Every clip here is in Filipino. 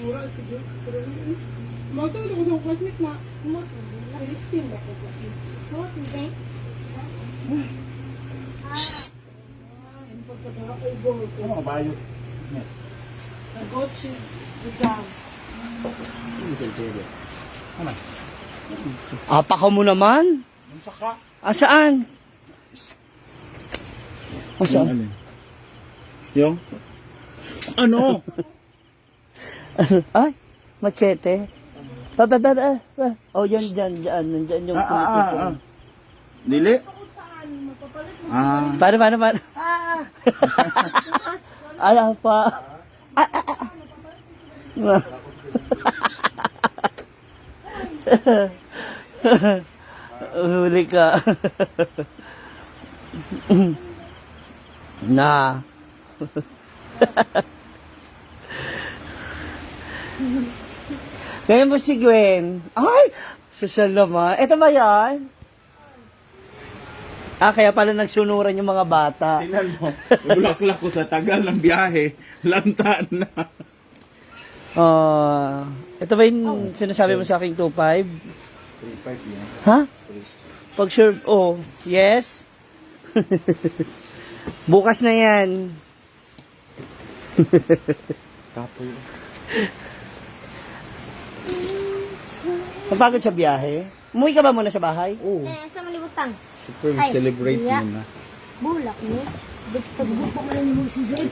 Mura, sige. Magtawag ako sa classmate na. Christine ba ko? Ano ba yun? Nag-coach the jam. Ano? Apakaw mo naman. Yung saka. Asaan? Asaan? Yung? Ano? Ay, machete. Oh, yan, dyan. Nandyan yung pinipipon. Dili? Paano? Ala pa. Huli ka. Na. Ngayon mo si Gwen. Ay! Social naman. Ito ba yan? Kaya pala nagsunuran yung mga bata. Tingnan mo. Bulaklak ko sa tagal ng biyahe. Lantaan na. Ito ba yung sinasabi mo sa aking 2.5? 3.5 yan. Ha? Pag sure, yes. Bukas na yan. Kapoy. Napagod sa biyahe? Umuwi ka ba muna sa bahay? Oo. Sa malibutang. Super Ay, celebrate iya. mo na. Bulak ni. Dito buko mo ni mo si Zed.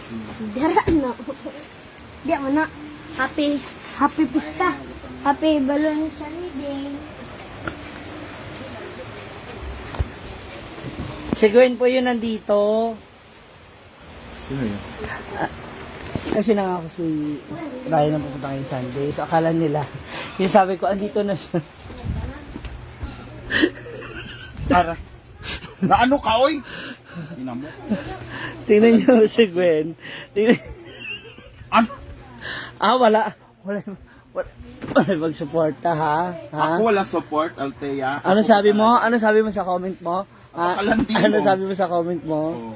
Dara na. Di mo na. Happy pista. Happy balloon sa day. Si Gwen po yun nandito. Sino yun? Kasi nangako si Ryan na pupunta kayo Sunday. So akala nila. Yung sabi ko, andito na siya. Tara. Na ano ka, oy? Tingnan mo. Tingnan niyo si Gwen. Tingnan. Ano? Wala. Wala mag-suporta, ha? Ako walang support, Althea. Ano sabi mo? Ano sabi mo sa comment mo? Napakalandi mo. Ano sabi mo sa comment mo? Oo.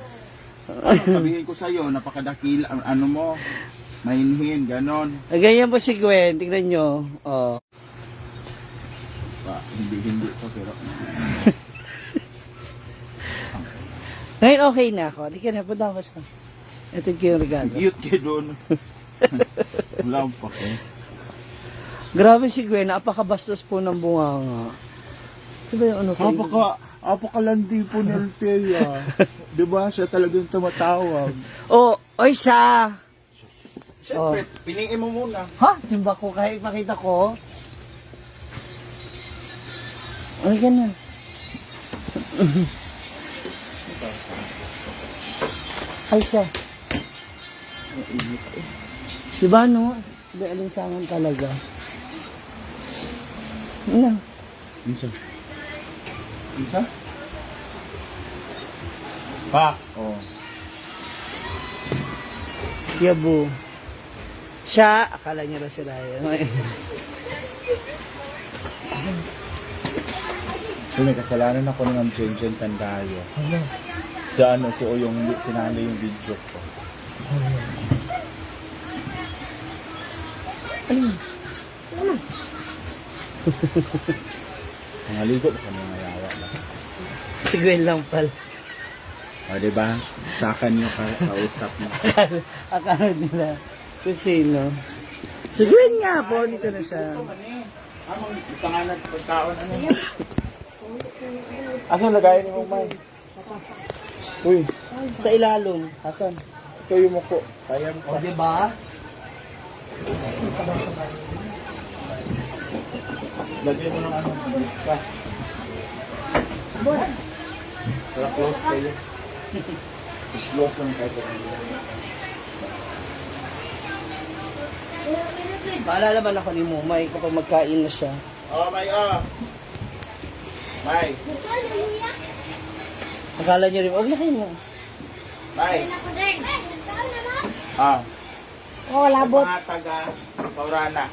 Ano sabihin ko sa'yo, napakadakil, ano mo, mainhin, ganon. Ganyan po si Gwen. Tingnan nyo. Oh. Hindi to, pero... Ngayon okay na ako. Di ka na, punta ko siya. Ito yung regalo. Cute ka doon. Wala pa ko. Grabe si Gwen. Napakabastos po ng bunganga. Sabi yung ano kayo? Apakalandi po ni Althea. Diba siya talagang tumatawag? Oy siya! Siyempre, piningin mo muna. Ha? Simba ko kahit makita ko. Ay, ganun. Ay siya. Diba no? Di alinsangan talaga. Ano? Minsan. Minsan? Pa! Oh. Yabo. Siya, akala niya na si Ryan. So, may kasalanan ako ng Jenjen Tandayo. Sa ano, si Oyong sinali yung video ko. Nangaligo ba kami ngayawa ba? Si Gwen lang pala. O, diba? Sa akin yung kausap mo. Akala nila kung sino. Si Gwen nga po, dito na siya. Amang pangalan pagkaon ano? Asan lagayin ni mo, May? Uy, Sa ilalong. asan? Ito yung muko. Kaya mo O, pa. diba? Lagyan mo ng ano? Discuss. Para close kayo. Close lang kayo. Paalala man ako ni Mumay kapag magkain na siya. Oh, May, oh. May, Akala niyo rin, huwag na kayo. May. Ah, Oh, labot. mga taga Paurana.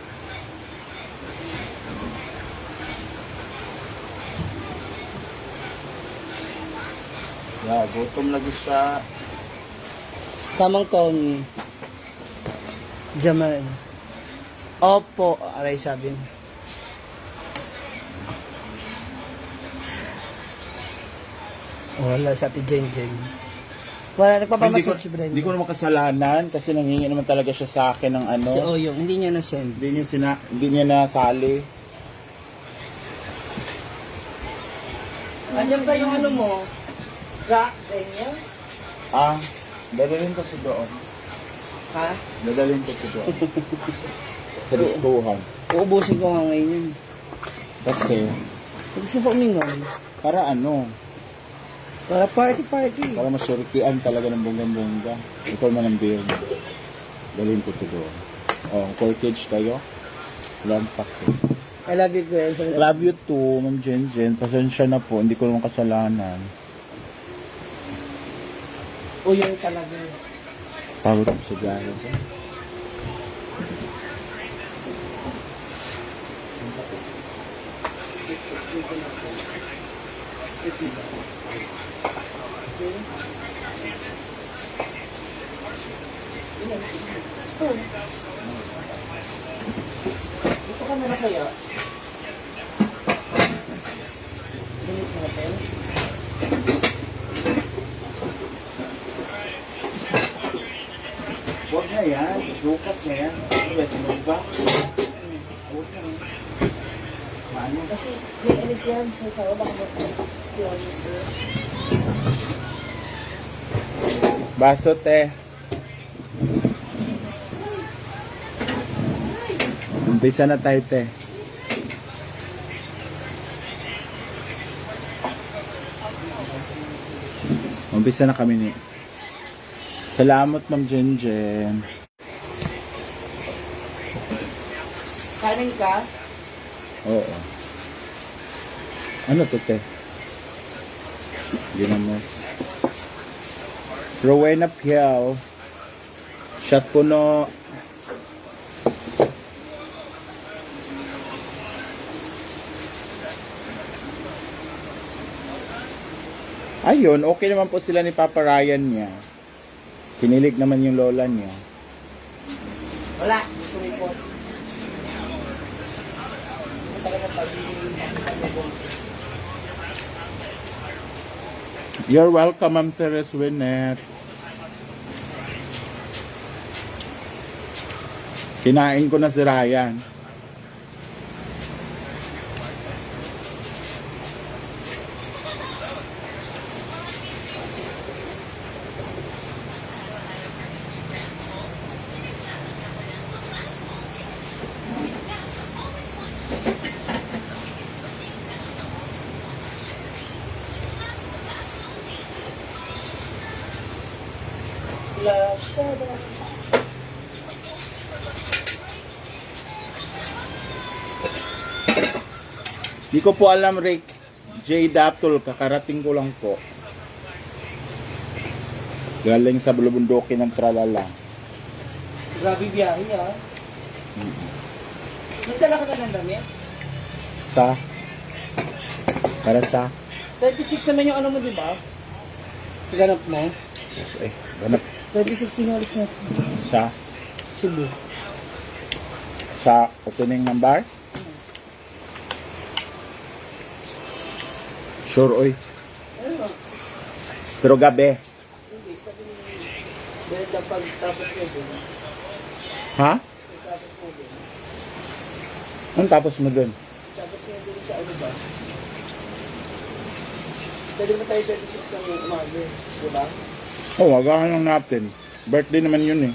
Yeah, gutom lagi siya. Tamang Tony. Jamal. Opo, aray sabi mo. Wala sa ati Jen Jen. Wala, nagpapamasid si Brenda. Hindi ko naman kasalanan kasi nangingi naman talaga siya sa akin ng ano. Si Oyong, hindi niya na-send. Hindi niya nasali. Andiyan ba yung ano mo? Jack Daniels? Ah, dadalhin ko to doon. Ha? Dadalhin ko to doon. Sa diskuhan. Uubusin ko nga ngayon yun. Kasi, Gusto ko umingon. para ano, Para party. para masyurikian talaga ng bonggang-bongga. Ikaw man ang beer. Dalhin ko to doon. Oh, corkage kayo. Lampak ko. I love you, girl. Love you too, Ma'am Jen Jen. Pasensya na po, hindi ko naman kasalanan. Oyong talaga. Pagod ako sa gaya ko. Ito ka na kaya? Ganit natin. Huwag na yan. Dukas na yan. Sinuba. Huwag na yan. Paano? Kasi may alis yan sa sawa. Baka mag-alis ko. Baso, te. Umpisa na tayo, te. Umpisa na kami ni. Salamat, Ma'am Jen Jen. Kanin ka? Oo. Ano to, te? Ginamos. Rowena Piao. Shot puno. Ayun, okay naman po sila ni Papa Ryan niya. Kinilig naman yung lola niya. Wala. Sumipot. You're welcome, Ma'am Teres Winnet. Kinain ko na si Ryan. Lazada. Di ko po alam, Rick. J. Daptol, kakarating ko lang po. Galing sa bulubundokin ng Tralala. Grabe biyahe ah. Nagdala ka na ng damit? Sa? Para sa? 26 naman yung ano mo, di ba? Ganap mo? Yes, eh. Ganap. 26 yung alis na. Sa? Cebu. Sa opening ng bar? Sure, oy. Ano? Pero gabi. Hindi, sabi ni... Dahil dapat tapos mo din. Ha? Tapos mo din. Anong tapos mo dun? Tapos mo din sa ano ba? Pwede mo tayo 26 ng umaga, di ba? Oh, agahan lang natin. Birthday naman yun eh.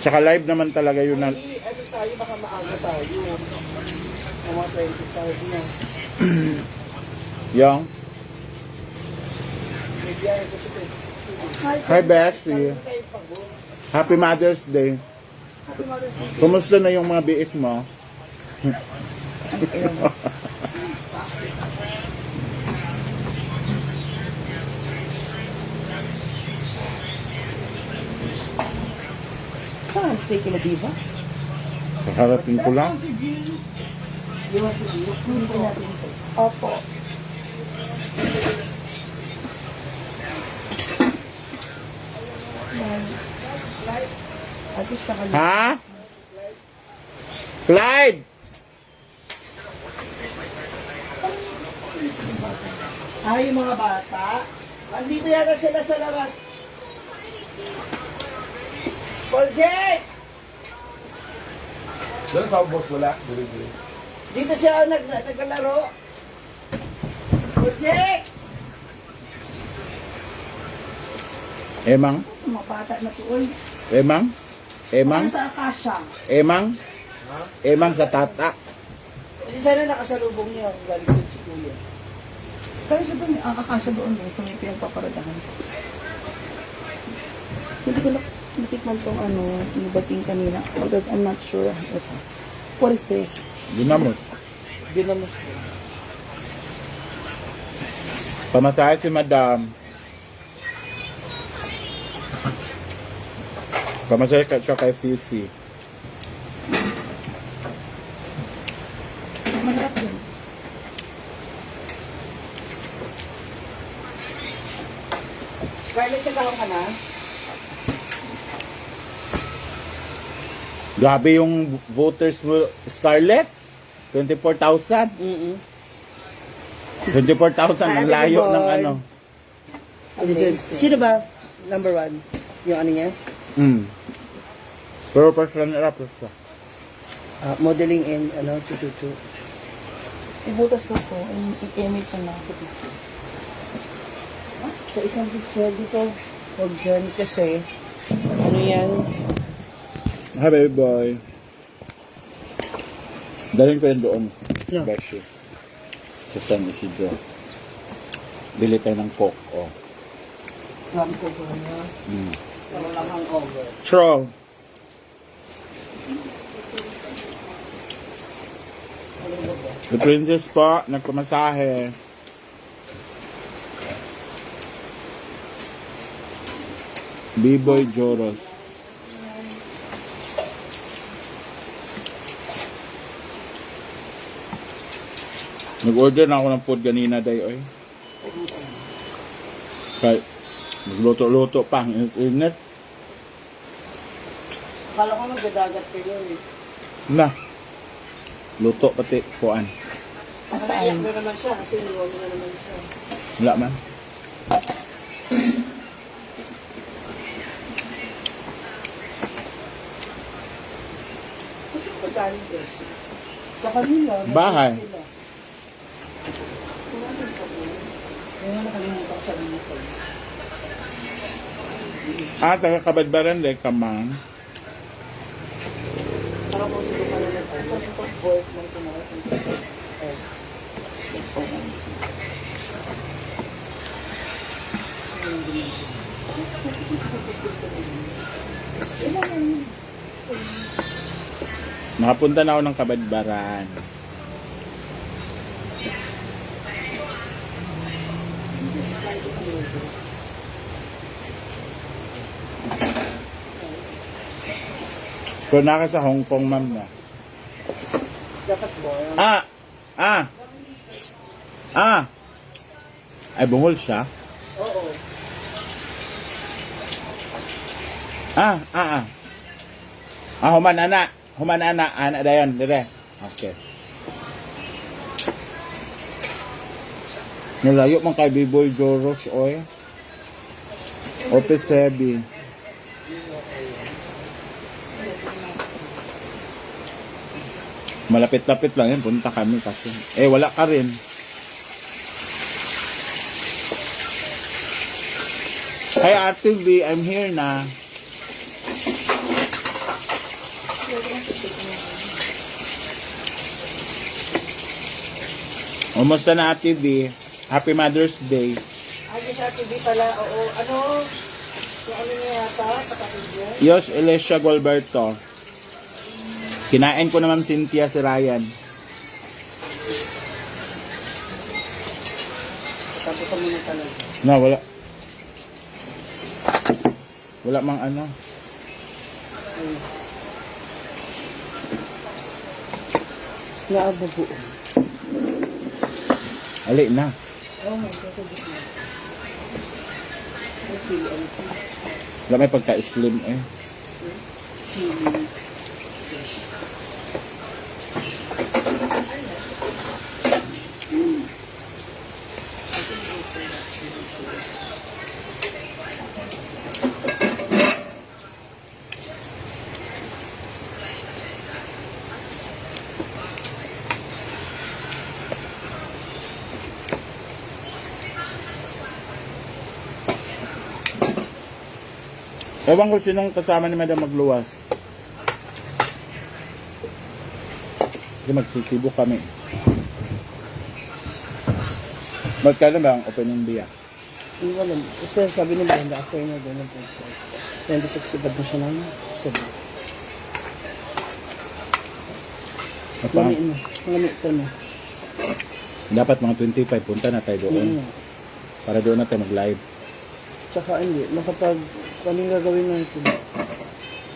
Tsaka live naman talaga yun na... Hindi, ano tayo, baka maaga tayo. Mga 25 na. Yung? May biyahe ko sa 26. Hi, Bessie. Happy Mother's Day. Happy Mother's Day. Kumusta na yung mga biik mo? Saan? Stay kila diba? Kakarating ko lang. You want to eat? Hindi natin ito. Opo. At least Ha? Clyde! Ay, mga bata. Nandito yata sila sa labas. Project! Doon sa boss wala. Dito siya naglalaro. Project! Emang? Mga bata na tuol. Emang? Emang? Ano sa Akasha? Emang? Emang sa tata. Hindi sana nakasalubong niya ang galing doon si Kuya. Kaya siya doon, ang Akasha doon sa may pinagpaparadahan. Hindi ko natikman tong yung bating kanina because I'm not sure if what is there. Dinamos. Ginamos. Pamasahe si madam. Pamasahe ka siya kay Sisi. Masarap din. Scarlett, nagkaon ka na? Grabe yung voters mo, Scarlett. 24,000. 24,000 ang layo ng ano. Sino ba? Number 1? Yung ano niya? Pero person up siya. Modeling and chuchuchu. Ibutas na to, i-emit pa na. Sa isang picture dito, huwag dyan kasi, ano yan? Hi baby boy. Daling ko yun doon. Yeah. Beshi. Sa San Isidro. Bili tayo ng coke. Oh. Ram ko ba niya? Wala lang hangover. True. The princess po, nagpamasahe. B-boy Joros. Nag-order na ako ng food ganina day, oy. Kahit nagluto-luto pa, ang init. Akala ko magdadagat kayo eh. Na. Luto pati kuan. Naiyak na naman siya kasi niwag na naman siya. Wala man. Kasi pagkaling guys. Sa kanila. Bahay. Sila. Yung nga nakalimutan ko sabihin niya sa'yo. Taga Kabadbaran de Kamang. Para po sila pala nag-asa yung pag-work ng sa mga Nakapunta na ako ng Kabadbaran. Pero naka sa Hong Kong, ma'am na. dapat mo. Ay, bungol siya. Oo. Humanana. Humanana. Anak dayon. Dire. Okay. Nalayo man kay B-boy Joros, oy. Ope Sebi. Malapit-lapit lang yan. Punta kami kasi. Wala ka rin. Hi, Ate V. I'm here na. Kumusta na, Ate V? Happy Mother's Day. Ay, sa TV pala, oo. Ano? Yung ano niya yata, kapatid niya? Yos Elesia Gualberto. Kinain ko na Ma'am Cynthia si Ryan. Tapos mo na talaga. Na, wala. Wala mang ano. Naabubo. Ali na. Oh my God, so good. Wala may pagka-slim eh. Chili. Ewan ko sinong kasama ni Madam magluwas. Kasi magsisibo kami. Magkano ba ang opening biya? Hindi ko alam. Kasi sabi ni Brenda, after niya doon, 2060 pa siya namin. Sabi. Apa? Lamit ko na. Dapat mga 25 punta na tayo doon. Para doon na tayo mag-live. Tsaka hindi, makapag, anong gagawin natin?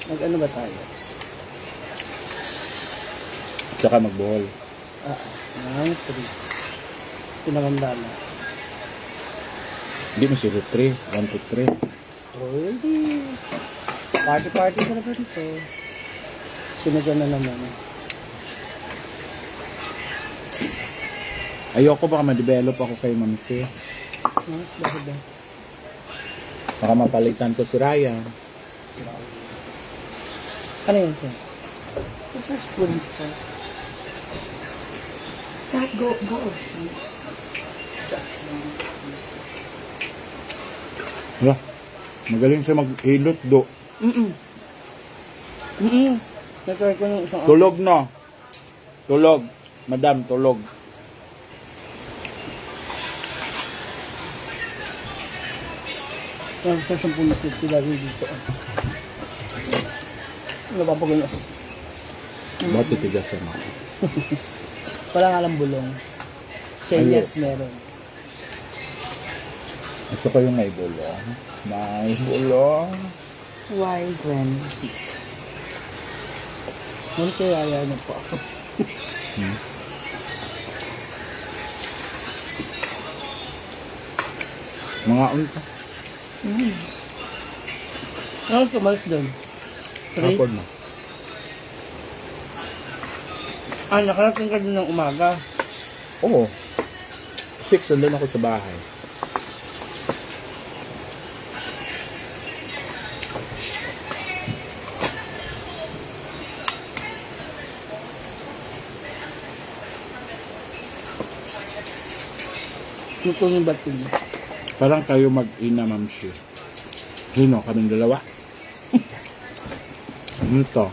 Mag-ano ba tayo? Tsaka magbuhol. Ang 3. Pinakandala. Hindi mo si 3, 1 to 3. Oh, hindi. Party-party ka na ba dito? Sinagan na naman. Ayoko baka ma-develop ako kay Ma'am C. Bakit ba? Baka mapalitan ko si Ryan. Ano yun siya? What's our spoon for? Go. Hala, magaling siya mag-hilot do. Natry ko yung isang Tulog no. Tulog. Madam, tulog. Yung sa 10 na sila dito. Napapagano. Bakit titigasan mo? Wala nga lang bulong. Yes, meron. Gusto ko yung may bulong. May bulong. Why, Gwen? Ano kaya yan po ako? Mga unta. Ano tumalas doon? 3? Hapon na. Nakarating ka doon ng umaga. Oo. 6, nandun ako sa bahay. Luto yung batin. Parang kayo mag-ina, Ma'am Shi. Sino? Kaming dalawa? Ano to?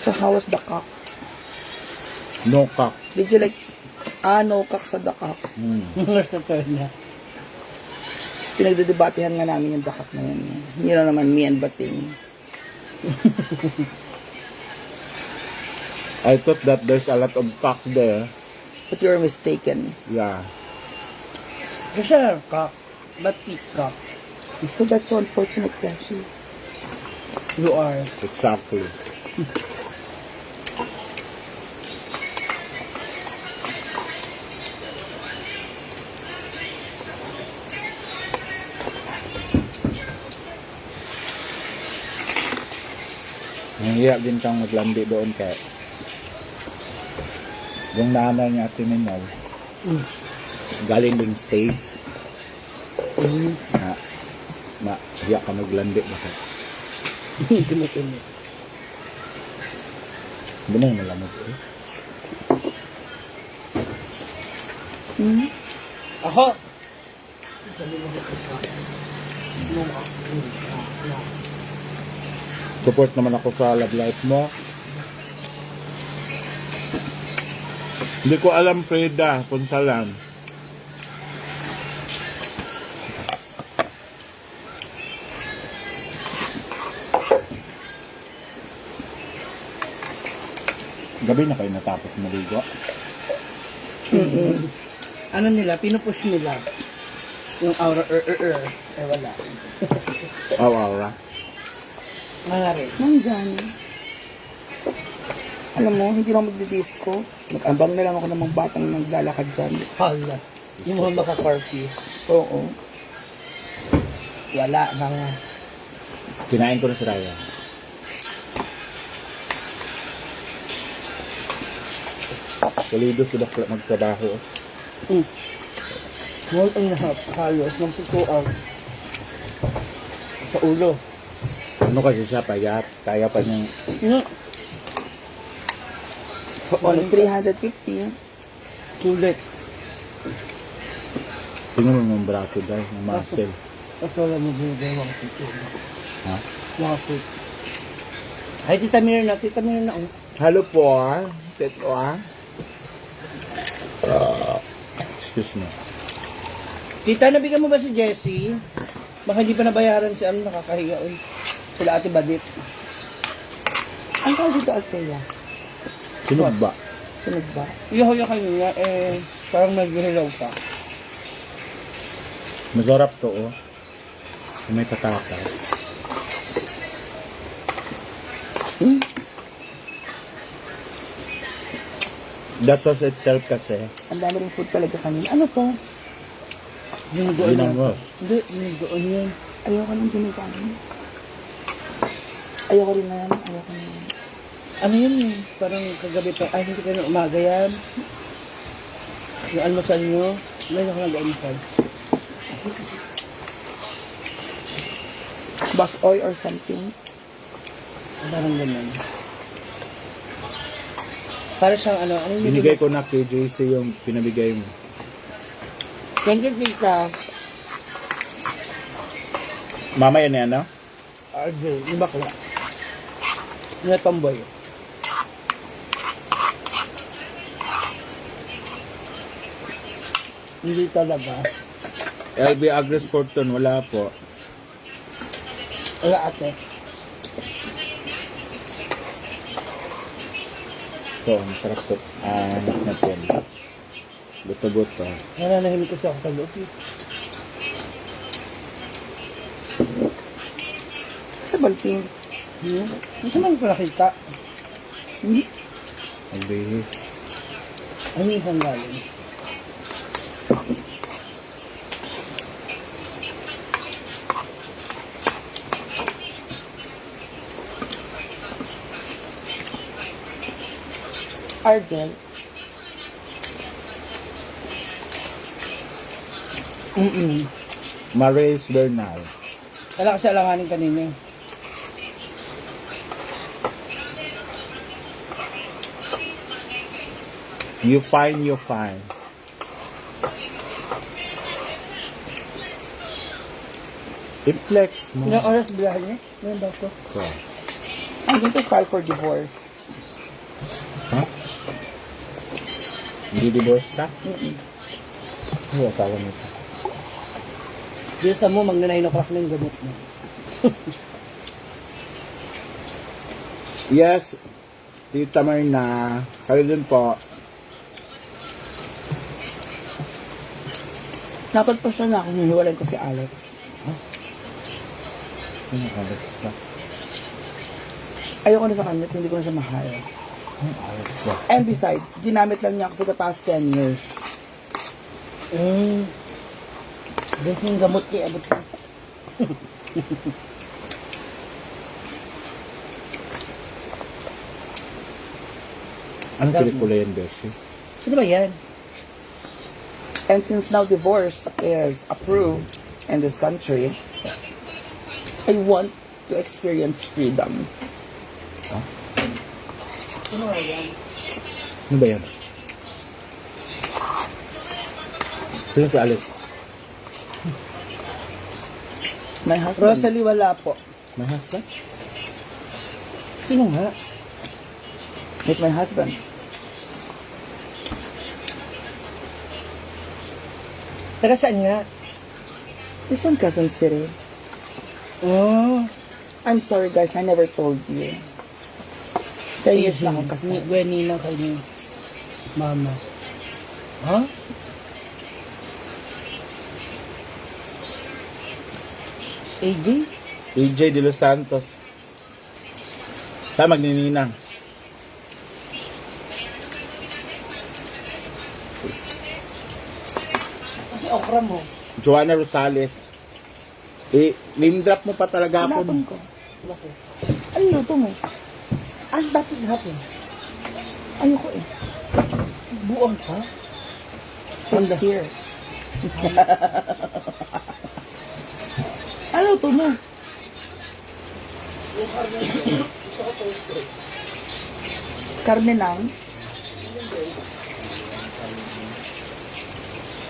So how was the cock? No cock. Did you like, no cock sa the cock? Sa turn na. Pinagdedebatehan nga namin yung the cock na yun. Hindi na naman me and Bating. I thought that there's a lot of cock there. But you're mistaken. Yeah. Kasi cock. But peacock. So that's so unfortunate, Beshi. You are. Exactly. Nangyaya din kang maglandi doon kay yung nanay niya Ate Minol. Galing din States. Hiya ka maglandi bakit? Hindi mo tuloy. Hindi na yung malamot eh. Ako! Support naman ako sa love life mo. Hindi ko alam, Freda, kung saan. Gabi na kayo natapos maligo. Ano nila, pinupush nila. Yung aura, eh wala. Aura. Nangyari. Nandyan. Alam mo, hindi na magdi-disco. Nag-ambang na lang ako ng mga batang naglalakad dyan. Hala. Yung mga maka-curfew. Oo. Wala na nga. Kinain ko na si Raya. Kalido sila magtrabaho. More ang halos ng pituan. Sa ulo. Ano kasi siya, payat. Kaya pa niyang... Only 350. Sulit. Tingnan mo yung braso dahil, yung muscle. At wala mo binigay mga fruit. Ha? Mga fruit. Ay, Tita Mirna. Tita Mirna. Oh. Hello po, Teto, excuse me. Tita, nabigyan mo ba si Jessie? Baka hindi pa nabayaran si ano, nakakahiga. Uy. Sila Ate Badit. Ang tawag dito, Althea. Sinog ba? Sunod ba? Iyahoy kayo niya, parang nag-hilaw pa. Masarap to, oh. May tataka. That sauce itself kasi, Ang dami rin food talaga kanina. Ano to? Dinugoon yan. ginamos. Hindi, dinugoon yan. Ayoko ng ginugan. Ayoko rin na yan. Ayoko na yan. Ano yun eh? Parang kagabi pa. Ay, hindi kayo na umaga yan. Yung almusal nyo. Ngayon ako nag-almusal. Bus oil or something. Parang ganun. Para siyang ano yung Binigay ko na kay JC yung pinabigay mo. Thank you, Tita. Mamaya na yan, no? RJ, yung bakla. Yung tomboy. Hindi talaga. LB Agres Corton, wala po. Wala ate. So, masarap to. Anak natin. Buto-buto. Nananahimik kasi ako sa loob. Sa balting. Hindi naman ko nakita. Hindi. Ang bihis. Ano yung isang galing? Argel. Maris Bernal. Kala kasi alanganin kanina. You fine, you fine. I-flex mo. Ilang oras bilahan niya? Ilang ba ito? So, I'm going to file for divorce. ha? Hindi divorce ka? Ano asawa nito? Diyos na mo, magna 9 o'clock na yung gamot mo. Yes, Tita Marina. Kayo din po. Dapat pa siya na ako hiniwalay ko si Alex. Ano Alex ba? Ayoko na sa kanya, hindi ko na siya mahal. Alex ba? And besides, ginamit lang niya ako for the past 10 years. Diyos yung gamot niya, abot ko. Anong pelikula yan, Beshi? Sino ba yan? And since now divorce is approved in this country, I want to experience freedom. Sino ba yan? Ano ba yan? Sino si Alex? My husband. Rosalie wala po. My husband? Sino nga? He's my husband. Taga saan nga? He's from Quezon City. Oh, I'm sorry guys, I never told you. 10 years na ako kasal. Gwenny lang kayo ni Mama. Ha? AJ? AJ De Los Santos. Sa magnininang. Kasi okra mo. Joanna Rosales. Name drop mo pa talaga ako. Tinapon ko. Bakit? Ano luto mo? Ang dapat hapon. Ayoko eh. Buong ka? It's here. Ano luto mo? Karne ng?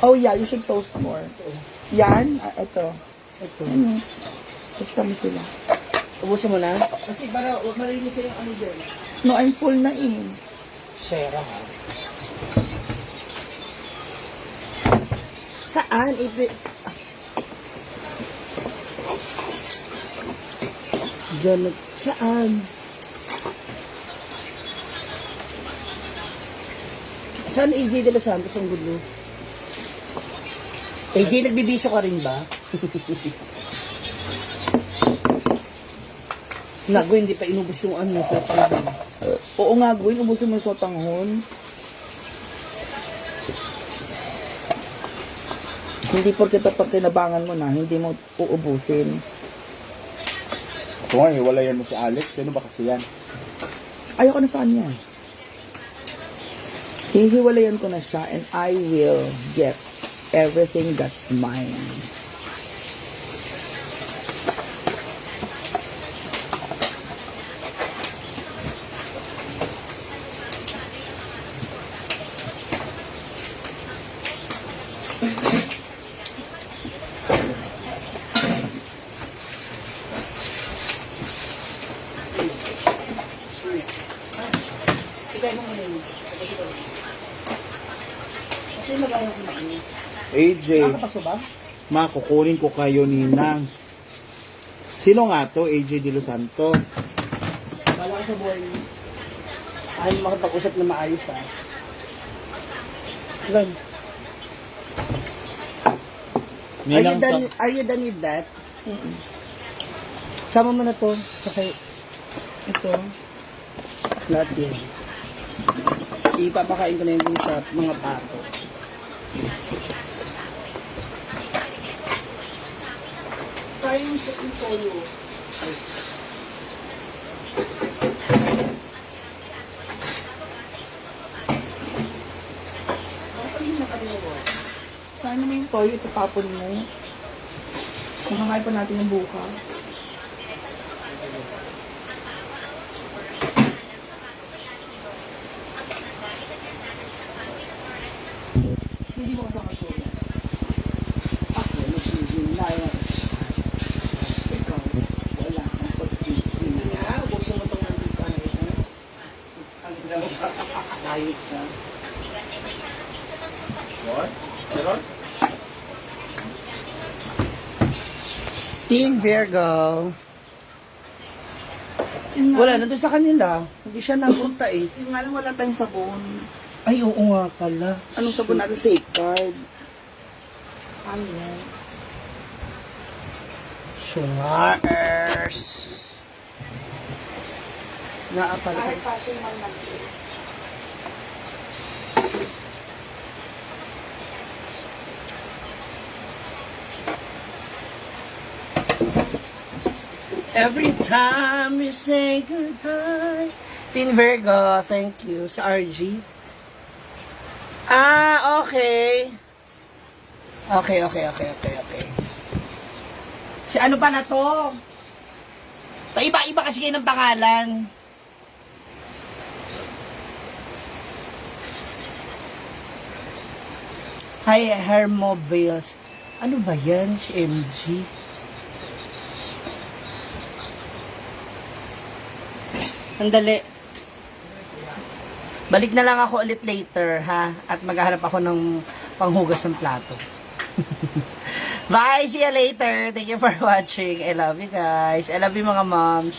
Oh yeah, you should toast more. Yan, ito. Ito. Ano? Basta mo sila. Ubusin mo na. Kasi para huwag marinig sa yung ano dyan. No, I'm full na eh. Sera ha. Saan? Diyan. Saan? Saan AJ de los Santos ang gulo? AJ, nagbibisyo ka rin ba? Nago, hindi pa inubos yung ano sa panahon. Oo nga, Gwen, ubusin mo yung sotanghon. Hindi porke pag tinabangan mo na, hindi mo uubusin. Ito nga, hiwalayan mo si Alex. Sino ba kasi yan? Ayoko na saan yan. Hihiwalayan ko na siya and I will get everything that's mine. Kasi nag-aayos na kami. AJ, Nakapasok ba? ma, kukunin ko kayo ni Nang. Sino nga to? AJ De Los Santos. Bala ko sa buhay niyo. Ayaw makapag-usap na maayos ha. Ilan? Ninang sa... Are you done with that? Sama mo na to. Tsaka ito. Lahat yan. Ipapakain ko na yun sa mga pato. Sayang sa toyo. Saan naman yung toyo, itapapon mo. Makakain pa natin yung bukas. Hindi mo kasama toyo. Ako, nagsigil na yan. Ikaw, wala kang pagtigil na. Gusto mo itong nandito ka na ito. Ang ginawa. Ayot ka. What? Meron? Team Virgo. Wala, nandun sa kanila. Hindi siya napunta eh. Yung nga lang wala tayong sabon. Ay, oo nga pala. Anong sabon natin? Safeguard. Ano yan? Sungars. Naapala. sachet man lang. Every time we say goodbye. Team Virgo, thank you. Sa RG. Ah, okay. Okay. Si ano ba na to? Paiba-iba kasi kayo ng pangalan. Hi, Hermobiles. Ano ba yan? Si MG? Sandali. Balik na lang ako ulit later, ha? At maghahanap ako ng panghugas ng plato. Bye! See you later! Thank you for watching. I love you guys. I love you mga moms.